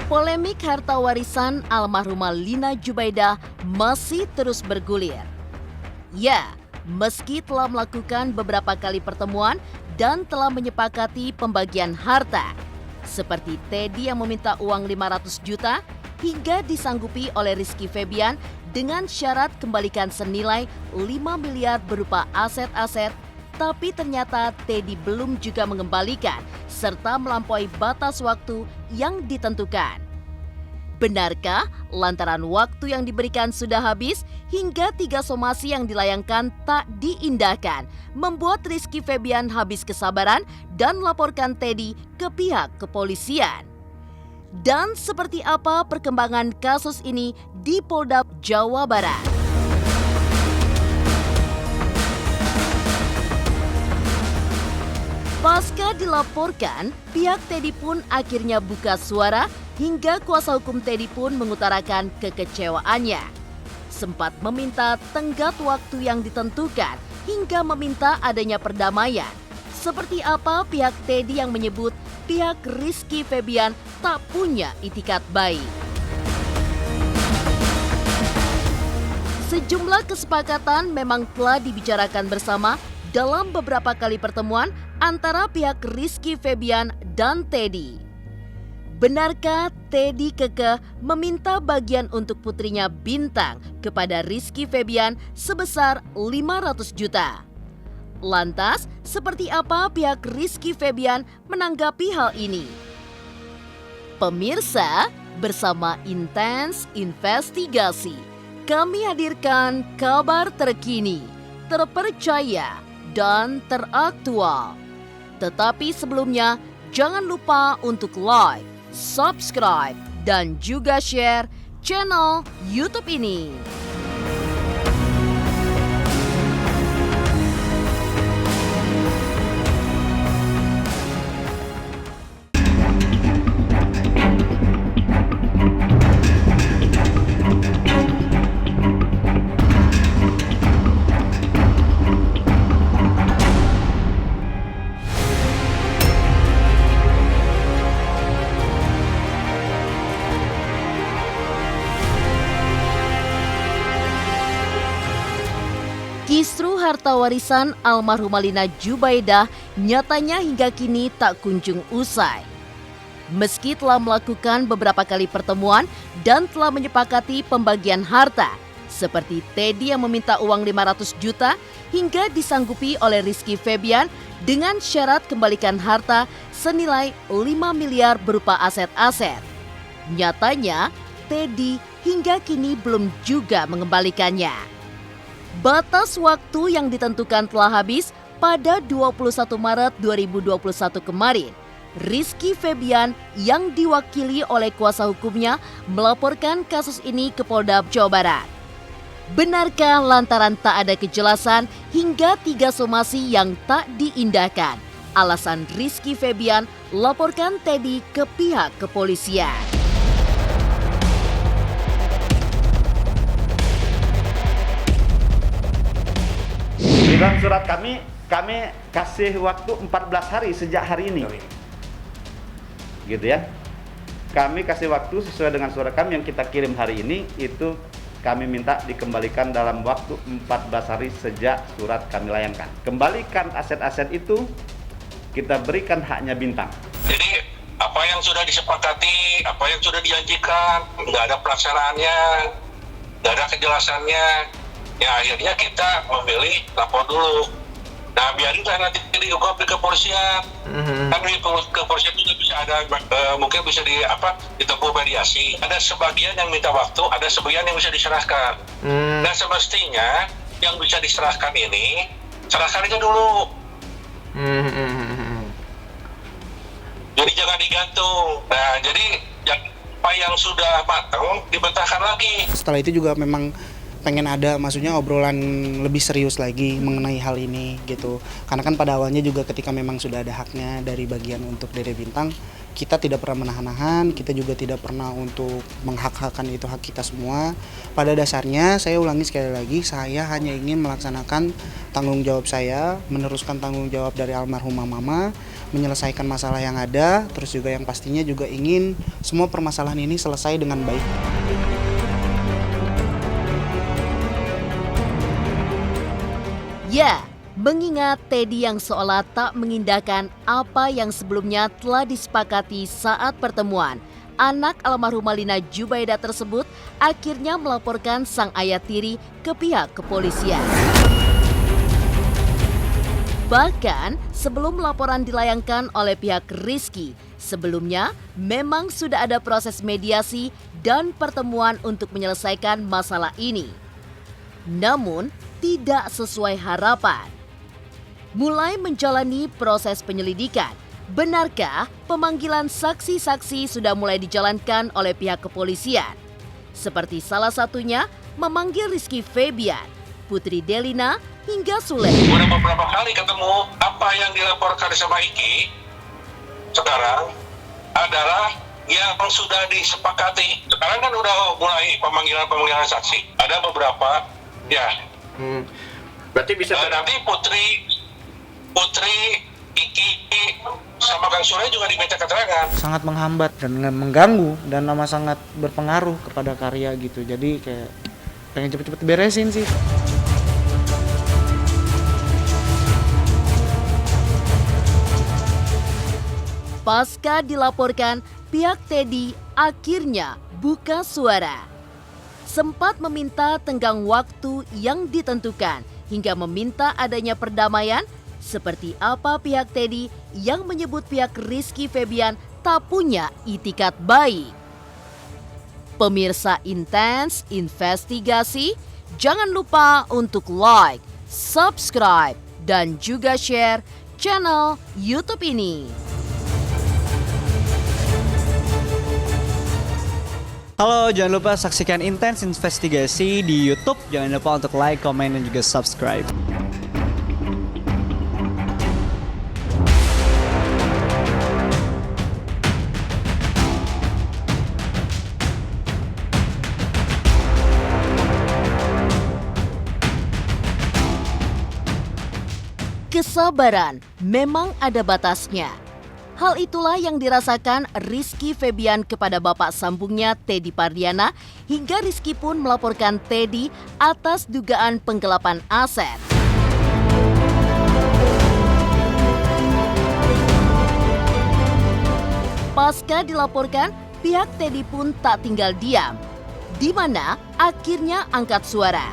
Polemik harta warisan almarhumah Lina Jubaidah masih terus bergulir. Ya, meski telah melakukan beberapa kali pertemuan dan telah menyepakati pembagian harta, seperti Teddy yang meminta uang 500 juta hingga disanggupi oleh Rizky Febian dengan syarat kembalikan senilai 5 miliar berupa aset-aset, tapi ternyata Teddy belum juga mengembalikan serta melampaui batas waktu yang ditentukan. Benarkah lantaran waktu yang diberikan sudah habis hingga 3 somasi yang dilayangkan tak diindahkan membuat Rizky Febian habis kesabaran dan melaporkan Teddy ke pihak kepolisian? Dan seperti apa perkembangan kasus ini di Polda Jawa Barat? Pasca dilaporkan, pihak Teddy pun akhirnya buka suara hingga kuasa hukum Teddy pun mengutarakan kekecewaannya. Sempat meminta tenggat waktu yang ditentukan hingga meminta adanya perdamaian. Seperti apa pihak Teddy yang menyebut pihak Rizky Febian tak punya itikat baik. Sejumlah kesepakatan memang telah dibicarakan bersama dalam beberapa kali pertemuan antara pihak Rizky Febian dan Teddy. Benarkah Teddy kekeh meminta bagian untuk putrinya Bintang kepada Rizky Febian sebesar 500 juta? Lantas, seperti apa pihak Rizky Febian menanggapi hal ini? Pemirsa, bersama Intens Investigasi, kami hadirkan kabar terkini, terpercaya, dan teraktual. Tetapi sebelumnya, jangan lupa untuk like, subscribe, dan juga share channel YouTube ini. Kisru harta warisan almarhumah Lina Jubaidah nyatanya hingga kini tak kunjung usai. Meski telah melakukan beberapa kali pertemuan dan telah menyepakati pembagian harta, seperti Teddy yang meminta uang 500 juta hingga disanggupi oleh Rizky Febian dengan syarat kembalikan harta senilai 5 miliar berupa aset-aset. Nyatanya, Teddy hingga kini belum juga mengembalikannya. Batas waktu yang ditentukan telah habis pada 21 Maret 2021 kemarin. Rizky Febian yang diwakili oleh kuasa hukumnya melaporkan kasus ini ke Polda Jawa Barat. Benarkah lantaran tak ada kejelasan hingga 3 somasi yang tak diindahkan? Alasan Rizky Febian laporkan Teddy ke pihak kepolisian. Di dalam surat kami kasih waktu 14 hari sejak hari ini. Gitu ya. Kami kasih waktu sesuai dengan surat kami yang kita kirim hari ini, itu kami minta dikembalikan dalam waktu 14 hari sejak surat kami layangkan. Kembalikan aset-aset itu, kita berikan haknya Bintang. Jadi apa yang sudah disepakati, apa yang sudah dijanjikan, nggak ada pelaksanaannya, nggak ada kejelasannya. Ya akhirnya kita memilih lapor dulu. Nah biarinlah nanti diungkap di kepolisian. Kan di kepolisian juga bisa ada, mungkin bisa ditempuh mediasi. Ada sebagian yang minta waktu, ada sebagian yang bisa diserahkan. Nah semestinya yang bisa diserahkan ini, serahkan aja dulu. Jadi jangan digantung. Nah jadi apa yang sudah matang dibentahkan lagi. Setelah itu juga memang pengen ada, maksudnya obrolan lebih serius lagi mengenai hal ini gitu. Karena kan pada awalnya juga ketika memang sudah ada haknya dari bagian untuk Dede Bintang, kita tidak pernah menahan-nahan, kita juga tidak pernah untuk menghak-hakkan itu hak kita semua. Pada dasarnya saya ulangi sekali lagi, saya hanya ingin melaksanakan tanggung jawab saya, meneruskan tanggung jawab dari almarhumah mama, menyelesaikan masalah yang ada, terus juga yang pastinya juga ingin semua permasalahan ini selesai dengan baik. Ya, mengingat Teddy yang seolah tak mengindahkan apa yang sebelumnya telah disepakati saat pertemuan, anak almarhumah Lina Jubaida tersebut akhirnya melaporkan sang ayah tiri ke pihak kepolisian. Bahkan sebelum laporan dilayangkan oleh pihak Rizky, sebelumnya memang sudah ada proses mediasi dan pertemuan untuk menyelesaikan masalah ini. Namun, tidak sesuai harapan. Mulai menjalani proses penyelidikan, benarkah pemanggilan saksi-saksi sudah mulai dijalankan oleh pihak kepolisian? Seperti salah satunya memanggil Rizky Febian, Putri Delina, hingga Sule. Udah beberapa kali ketemu, apa yang dilaporkan sama Iki sekarang adalah yang sudah disepakati. Sekarang kan udah mulai pemanggilan saksi. Ada beberapa, ya. Berarti bisa Nanti Putri, Iki, sama Kang Sule juga diminta keterangan. Sangat menghambat dan mengganggu dan nama sangat berpengaruh kepada karya gitu. Jadi kayak pengen cepet-cepet beresin sih. Pasca dilaporkan, pihak Teddy akhirnya buka suara. Sempat meminta tenggang waktu yang ditentukan hingga meminta adanya perdamaian, seperti apa pihak Teddy yang menyebut pihak Rizky Febian tak punya itikat baik. Pemirsa Intens Investigasi, jangan lupa untuk like, subscribe, dan juga share channel YouTube ini. Halo, jangan lupa saksikan Intens Investigasi di YouTube. Jangan lupa untuk like, komen, dan juga subscribe. Kesabaran memang ada batasnya. Hal itulah yang dirasakan Rizky Febian kepada bapak sambungnya Teddy Pardiana, hingga Rizky pun melaporkan Teddy atas dugaan penggelapan aset. Pasca dilaporkan, pihak Teddy pun tak tinggal diam, di mana akhirnya angkat suara.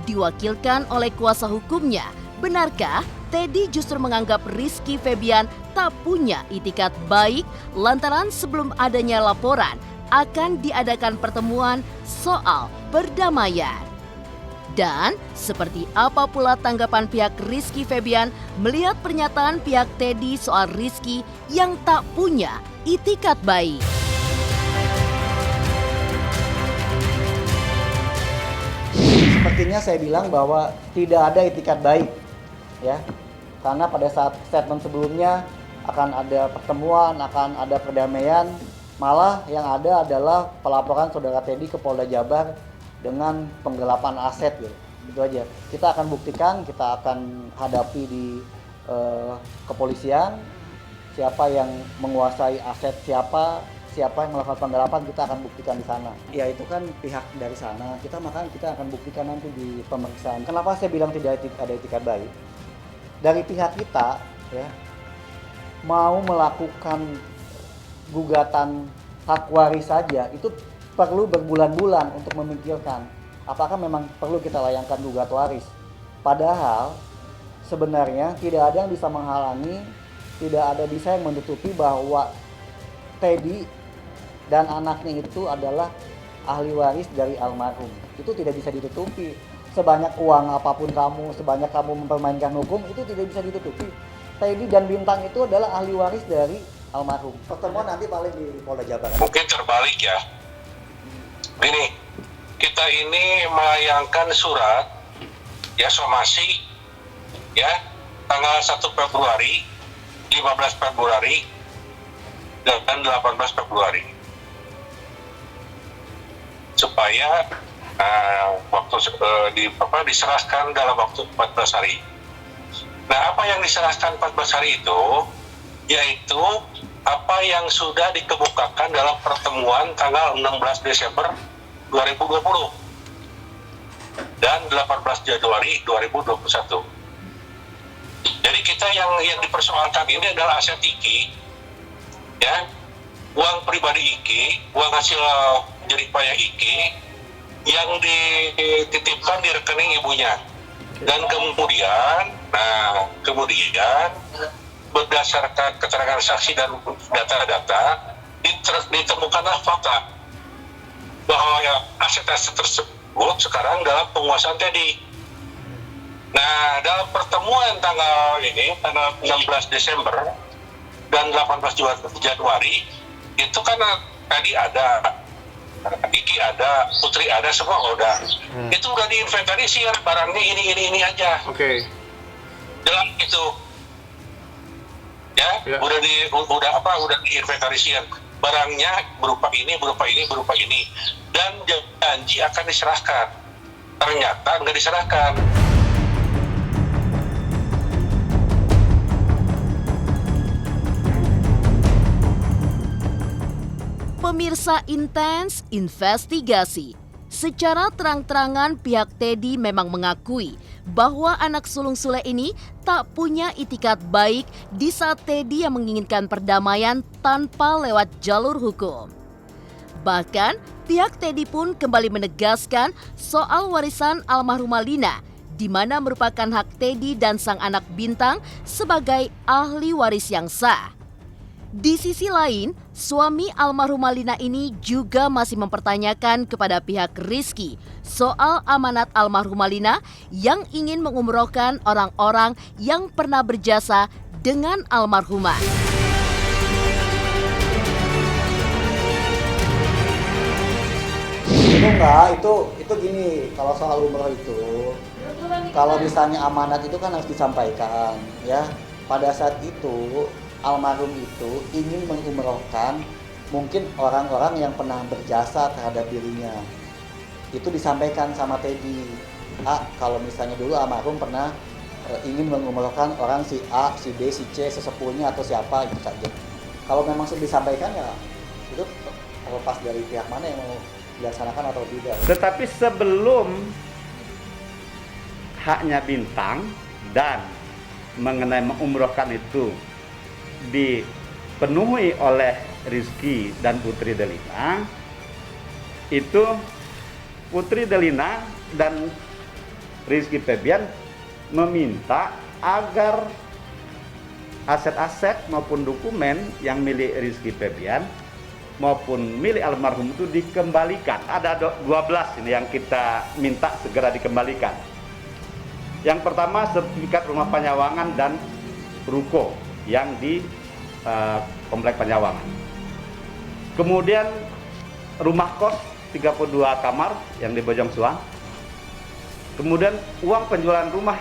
Diwakilkan oleh kuasa hukumnya, benarkah Teddy justru menganggap Rizky Febian tak punya itikat baik lantaran sebelum adanya laporan akan diadakan pertemuan soal perdamaian? Dan seperti apa pula tanggapan pihak Rizky Febian melihat pernyataan pihak Teddy soal Rizky yang tak punya itikat baik? Sepertinya saya bilang bahwa tidak ada itikat baik, ya, karena pada saat statement sebelumnya akan ada pertemuan, akan ada perdamaian, malah yang ada adalah pelaporan saudara Teddy ke Polda Jabar dengan penggelapan aset, gitu. Itu aja. Kita akan buktikan, kita akan hadapi di kepolisian, siapa yang menguasai aset siapa yang melakukan penggelapan, kita akan buktikan di sana. Ya itu kan pihak dari sana, kita akan buktikan nanti di pemeriksaan. Kenapa saya bilang tidak ada itikat baik? Dari pihak kita, ya, mau melakukan gugatan hak waris saja itu perlu berbulan-bulan untuk memikirkan apakah memang perlu kita layangkan gugat waris. Padahal sebenarnya tidak ada yang bisa menghalangi, tidak ada bisa yang menutupi bahwa Teddy dan anaknya itu adalah ahli waris dari almarhum. Itu tidak bisa ditutupi. Sebanyak uang apapun kamu, sebanyak kamu mempermainkan hukum, itu tidak bisa ditutupi. Teddy dan Bintang itu adalah ahli waris dari almarhum. Pertemuan nanti paling di Polda Jabar. Mungkin terbalik ya. Ini kita ini melayangkan surat ya somasi ya tanggal 1 Februari, 15 Februari dan 18 Februari supaya waktu diserahkan dalam waktu 14 hari. Nah, apa yang diserahkan 14 hari itu yaitu apa yang sudah dikemukakan dalam pertemuan tanggal 16 Desember 2020 dan 18 Januari 2021. Jadi kita yang dipersoalkan ini adalah aset IKI, ya, uang pribadi IKI, uang hasil jerih payah IKI yang dititipkan di rekening ibunya. Dan kemudian berdasarkan keterangan saksi dan data-data ditemukanlah fakta bahwa aset-aset tersebut sekarang dalam penguasaan Teddy. Nah, dalam pertemuan tanggal 16 Desember dan 18 Januari itu kan tadi ada Iki ada, Putri ada, semua udah. Itu udah diinventarisir barangnya ini aja. Oke. Jelas itu. Ya. Udah diinventarisir. Barangnya berupa ini dan janji akan diserahkan. Ternyata nggak diserahkan. Pemirsa Intens Investigasi, secara terang-terangan pihak Teddy memang mengakui bahwa anak sulung Sule ini tak punya itikat baik di saat Teddy yang menginginkan perdamaian tanpa lewat jalur hukum. Bahkan pihak Teddy pun kembali menegaskan soal warisan almarhumah Lina, di mana merupakan hak Teddy dan sang anak Bintang sebagai ahli waris yang sah. Di sisi lain, suami almarhumah Lina ini juga masih mempertanyakan kepada pihak Rizky soal amanat almarhumah Lina yang ingin mengumrohkan orang-orang yang pernah berjasa dengan almarhumah. Itu gini, kalau soal umroh itu, kalau misalnya amanat itu kan harus disampaikan, ya. Pada saat itu almarhum itu ingin mengumrohkan mungkin orang-orang yang pernah berjasa terhadap dirinya. Itu disampaikan sama Teddy. Kalau misalnya dulu almarhum pernah ingin mengumrohkan orang si A, si B, si C, sesepuhnya atau siapa itu saja. Kalau memang sudah disampaikan ya itu terlepas dari pihak mana yang mau dilaksanakan atau tidak. Tetapi sebelum haknya Bintang dan mengenai mengumrohkan itu dipenuhi oleh Rizky dan Putri Delina, itu Putri Delina dan Rizky Febian meminta agar aset-aset maupun dokumen yang milik Rizky Febian maupun milik almarhum itu dikembalikan. Ada 12 ini yang kita minta segera dikembalikan. Yang pertama sertifikat rumah Panyawangan dan ruko yang di Komplek Panyawangan. Kemudian rumah kos 32 kamar yang di Bojong Soang. Kemudian uang penjualan rumah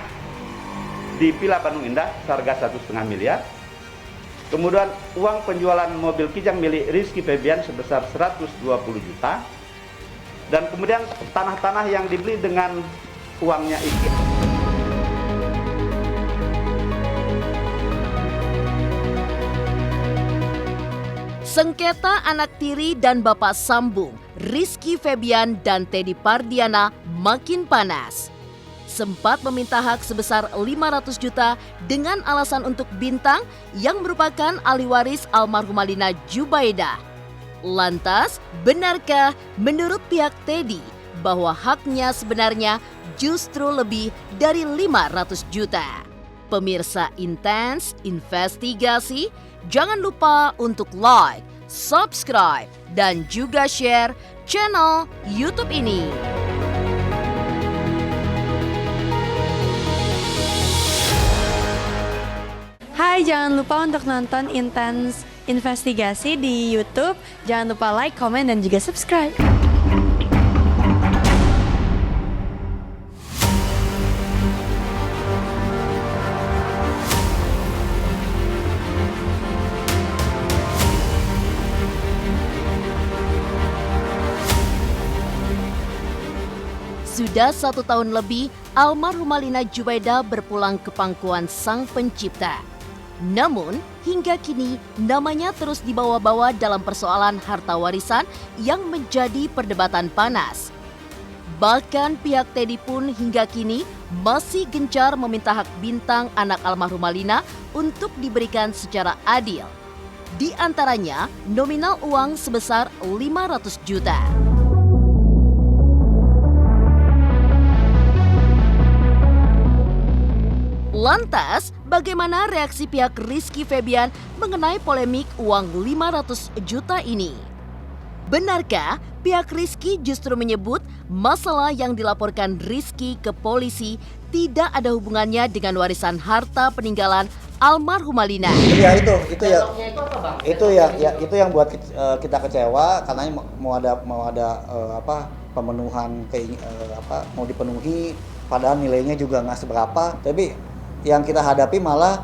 di Villa Bandung Indah seharga 1,5 miliar. Kemudian uang penjualan mobil Kijang milik Rizky Febian sebesar 120 juta. Dan kemudian tanah-tanah yang dibeli dengan uangnya Iki. Sengketa anak tiri dan bapak sambung, Rizky Febian dan Teddy Pardiana makin panas. Sempat meminta hak sebesar 500 juta dengan alasan untuk Bintang yang merupakan ahli waris almarhumah Lina Jubaidah. Lantas, benarkah menurut pihak Teddy bahwa haknya sebenarnya justru lebih dari 500 juta? Pemirsa Intens Investigasi, jangan lupa untuk like, subscribe, dan juga share channel YouTube ini. Hai, jangan lupa untuk nonton Intens Investigasi di YouTube. Jangan lupa like, komen, dan juga subscribe. Sudah 1 tahun lebih, almarhumah Lina Jubaidah berpulang ke pangkuan Sang Pencipta. Namun, hingga kini namanya terus dibawa-bawa dalam persoalan harta warisan yang menjadi perdebatan panas. Bahkan pihak Teddy pun hingga kini masih gencar meminta hak Bintang anak almarhumah Lina untuk diberikan secara adil. Di antaranya nominal uang sebesar 500 juta. Lantas, bagaimana reaksi pihak Rizky Febian mengenai polemik uang 500 juta ini? Benarkah pihak Rizky justru menyebut masalah yang dilaporkan Rizky ke polisi tidak ada hubungannya dengan warisan harta peninggalan almarhumah Lina? Ya itu yang buat kita kecewa karena mau ada pemenuhan mau dipenuhi padahal nilainya juga nggak seberapa, tapi yang kita hadapi malah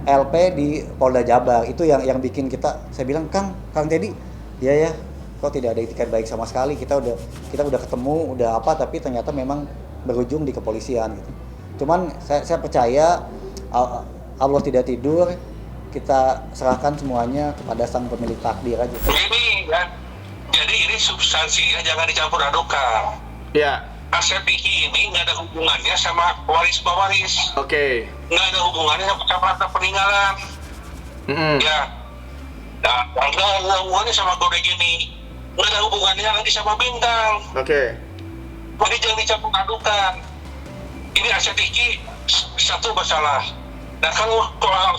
LP di Polda Jabar. Itu yang bikin saya bilang, Kang Teddy, ya kok tidak ada itikat baik sama sekali, kita udah ketemu tapi ternyata memang berujung di kepolisian gitu. Cuman saya percaya Allah tidak tidur, kita serahkan semuanya kepada sang pemilik takdir aja. Begini ya, jadi ini substansinya jangan dicampur adukan. Ya. Aset Vicky ini nggak ada hubungannya sama waris-pewaris. Oke. Nggak ada hubungannya sama harta peninggalan. Ya. Nah, nggak ada hubungannya sama Gode gini. Nggak ada hubungannya lagi sama Bintang. Oke. Jadi jangan dicampur adukan. Ini aset Vicky satu masalah. Nah kalau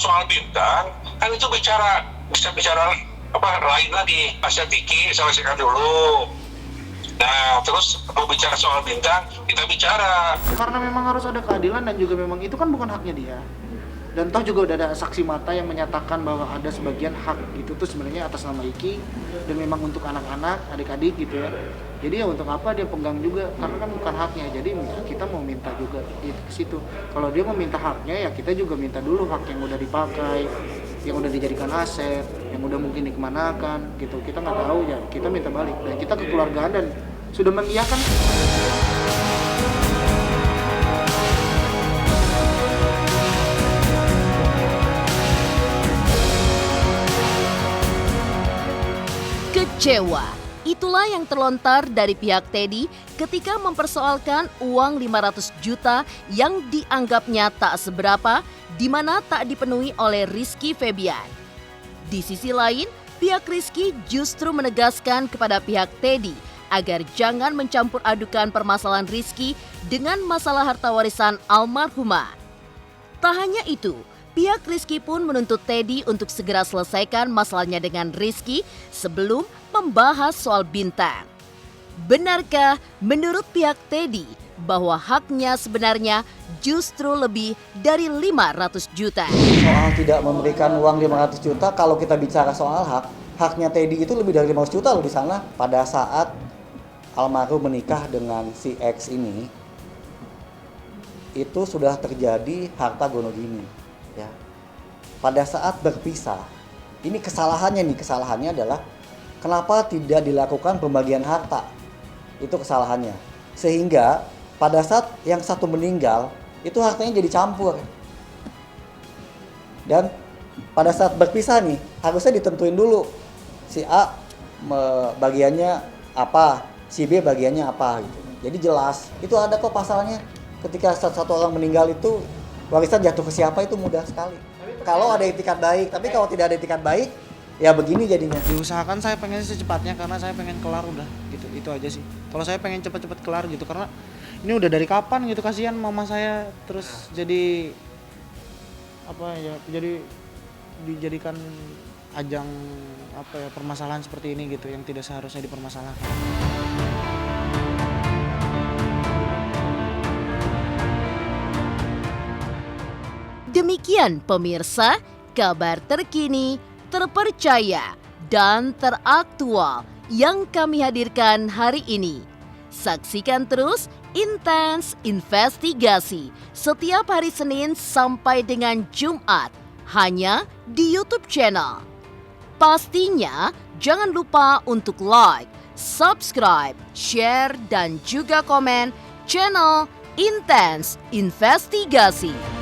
soal Bintang, kan itu bisa bicara lain lagi. Aset Vicky selesaikan dulu. Nah, terus mau bicara soal Bintang, kita bicara. Karena memang harus ada keadilan dan juga memang itu kan bukan haknya dia. Dan toh juga udah ada saksi mata yang menyatakan bahwa ada sebagian hak itu tuh sebenarnya atas nama Iki dan memang untuk anak-anak, adik-adik gitu ya. Jadi ya untuk apa dia pegang juga, karena kan bukan haknya. Jadi kita mau minta juga ke situ. Kalau dia mau minta haknya ya kita juga minta dulu hak yang udah dipakai, yang udah dijadikan aset, yang udah mungkin dikemanakan gitu. Kita nggak tahu ya, kita minta balik. Dan kita kekeluargaan dan sudah mengiyakan. Kecewa, itulah yang terlontar dari pihak Teddy ketika mempersoalkan uang 500 juta yang dianggapnya tak seberapa, di mana tak dipenuhi oleh Rizky Febian. Di sisi lain, pihak Rizky justru menegaskan kepada pihak Teddy agar jangan mencampur adukan permasalahan Rizky dengan masalah harta warisan almarhumah. Tak hanya itu, pihak Rizky pun menuntut Teddy untuk segera selesaikan masalahnya dengan Rizky sebelum membahas soal Bintang. Benarkah menurut pihak Teddy bahwa haknya sebenarnya justru lebih dari 500 juta? Soal tidak memberikan uang 500 juta, kalau kita bicara soal haknya Teddy itu lebih dari 500 juta loh di sana. Pada saat almarhum menikah dengan si X ini, itu sudah terjadi harta gono gini. Ya. Pada saat berpisah, ini kesalahannya adalah kenapa tidak dilakukan pembagian harta. Itu kesalahannya. Sehingga pada saat yang satu meninggal, itu hartanya jadi campur. Dan pada saat berpisah nih, harusnya ditentuin dulu si A bagiannya apa, si B bagiannya apa gitu. Jadi jelas, itu ada kok pasalnya. Ketika satu orang meninggal itu warisan jatuh ke siapa itu mudah sekali. Kalau ada itikat baik, tapi kalau tidak ada itikat baik, ya begini jadinya. Diusahakan saya pengen secepatnya karena saya pengen kelar udah gitu. Itu aja sih. Kalau saya pengen cepet-cepet kelar gitu karena ini udah dari kapan gitu, kasihan mama saya terus jadi jadi dijadikan ajang permasalahan seperti ini gitu yang tidak seharusnya dipermasalahkan. Demikian pemirsa, kabar terkini, terpercaya, dan teraktual yang kami hadirkan hari ini. Saksikan terus Intens Investigasi setiap hari Senin sampai dengan Jumat hanya di YouTube channel. Pastinya jangan lupa untuk like, subscribe, share, dan juga komen channel Intens Investigasi.